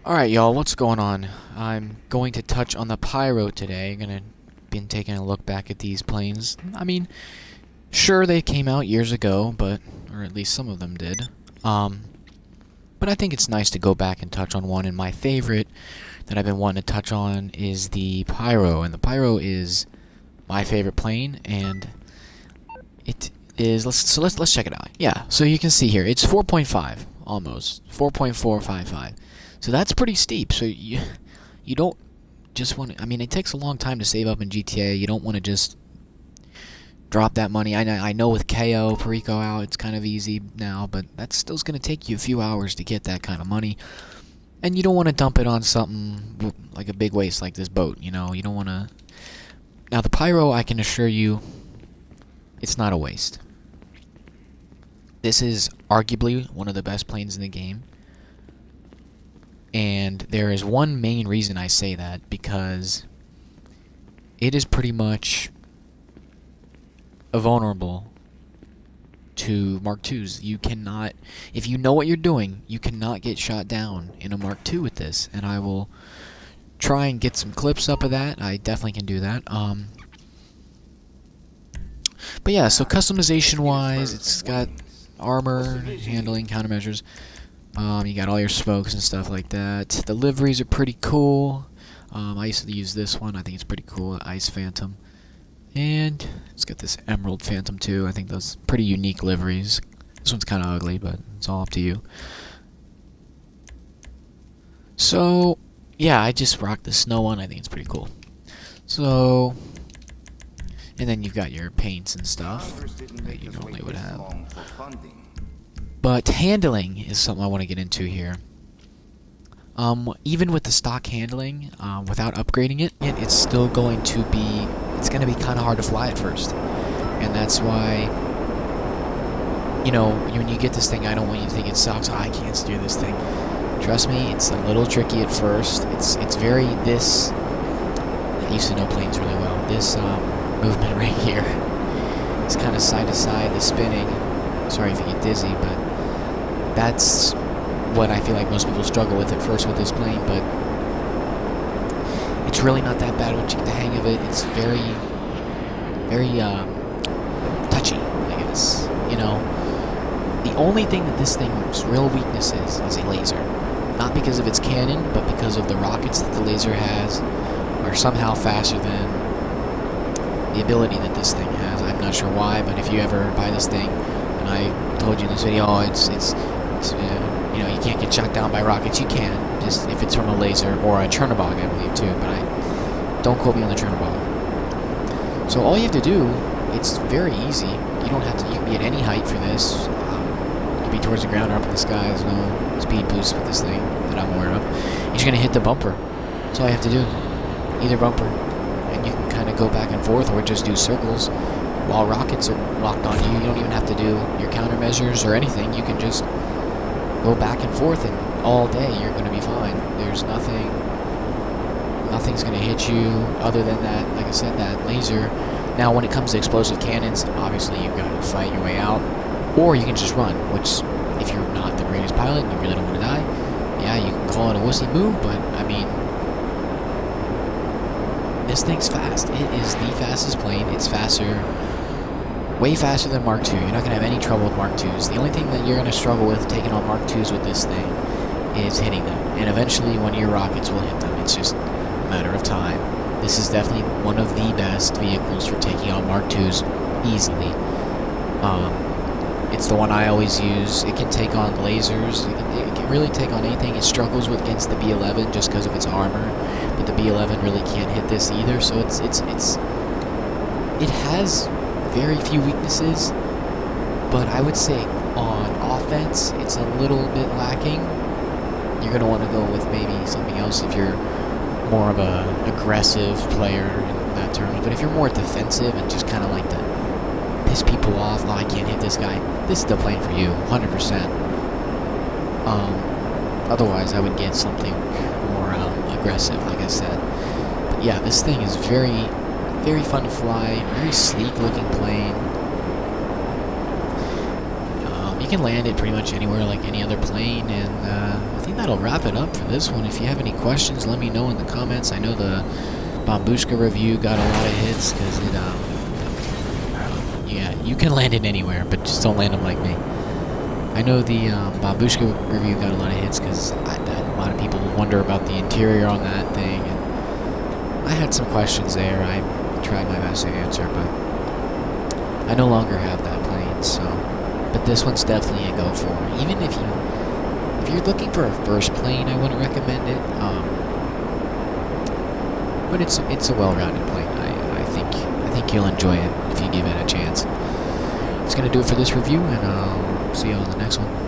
Alright, y'all, what's going on? I'm going to touch on the Pyro today. I'm gonna be taking a look back at these planes. I mean, sure, they came out years ago, or at least some of them did. But I think it's nice to go back and touch on one, and my favorite that I've been wanting to touch on is the Pyro, and the Pyro is my favorite plane, and it is, let's check it out. Yeah, so you can see here, it's 4.5, almost, 4.455. So that's pretty steep. So you don't just want to, I mean, it takes a long time to save up in GTA. You don't want to just drop that money. I know with KO, Perico out, it's kind of easy now, but that's still going to take you a few hours to get that kind of money. And you don't want to dump it on something like a big waste like this boat, you know. You don't want to... Now, the Pyro, I can assure you, it's not a waste. This is arguably one of the best planes in the game. And there is one main reason I say that, because it is pretty much vulnerable to Mark IIs. You cannot, if you know what you're doing, you cannot get shot down in a Mark II with this. And I will try and get some clips up of that. I definitely can do that. But yeah, so customization-wise, it's got armor, handling, countermeasures. You got all your smokes and stuff like that. The liveries are pretty cool. I used to use this one. I think it's pretty cool. Ice Phantom. And it's got this Emerald Phantom too. I think those pretty unique liveries. This one's kind of ugly, but it's all up to you. So, yeah, I just rocked the snow one. I think it's pretty cool. So, and then you've got your paints and stuff that you normally would have. But handling is something I want to get into here. Even with the stock handling, without upgrading it, it's still going to be, it's going to be kind of hard to fly at first. And that's why, you know, when you get this thing, I don't want you to think it sucks. Oh, I can't steer this thing. Trust me, it's a little tricky at first. It's very, I used to know planes really well. This movement right here, it's kind of side to side, the spinning. Sorry if you get dizzy, but that's what I feel like most people struggle with at first with this plane, but it's really not that bad once you get the hang of it. It's very touchy, I guess. You know, the only thing that this thing's real weakness is a laser. Not because of its cannon, but because of the rockets that the laser has are somehow faster than the ability that this thing has. I'm not sure why, but if you ever buy this thing, and I told you in this video, you know, you can't get shot down by rockets. You can, just if it's from a laser or a Chernobog, I believe too. But don't quote me on the Chernobog. So all you have to do, it's very easy. You don't have to. You can be at any height for this. You can be towards the ground or up in the sky. There's no speed boost with this thing that I'm aware of. You're just gonna hit the bumper. That's all you have to do. Either bumper, and you can kind of go back and forth, or just do circles. While rockets are locked on you, you don't even have to do your countermeasures or anything. You can just go back and forth, and all day you're going to be fine. There's nothing's going to hit you other than that, like I said, that laser. Now, when it comes to explosive cannons, obviously you've got to fight your way out, or you can just run, which, if you're not the greatest pilot and you really don't want to die, yeah, you can call it a wussy move, but, I mean, this thing's fast. It is the fastest plane. It's faster, way faster than Mark II. You're not going to have any trouble with Mark IIs. The only thing that you're going to struggle with taking on Mark IIs with this thing is hitting them. And eventually one of your rockets will hit them. It's just a matter of time. This is definitely one of the best vehicles for taking on Mark IIs easily. It's the one I always use. It can take on lasers. It can really take on anything. It struggles against the B-11 just because of its armor. But the B-11 really can't hit this either. So it has very few weaknesses, but I would say on offense it's a little bit lacking. You're going to want to go with maybe something else if you're more of a aggressive player in that terms, but if you're more defensive and just kind of like to piss people off, oh, I can't hit this guy, this is the plane for you, 100%. Otherwise I would get something more aggressive, like I said. But yeah, this thing is very fun to fly, very sleek looking plane. You can land it pretty much anywhere like any other plane, and I think that'll wrap it up for this one. If you have any questions, let me know in the comments. I know the Bombushka review got a lot of hits because it, yeah, you can land it anywhere, but just don't land them like me. I know the Bombushka review got a lot of hits because a lot of people wonder about the interior on that thing, and I had some questions there. I tried my best to answer, but I no longer have that plane, so. But this one's definitely a go for. Even if you're looking for a first plane, I wouldn't recommend it. But it's a well-rounded plane. I think you'll enjoy it if you give it a chance. That's gonna do it for this review, and I'll see you on the next one.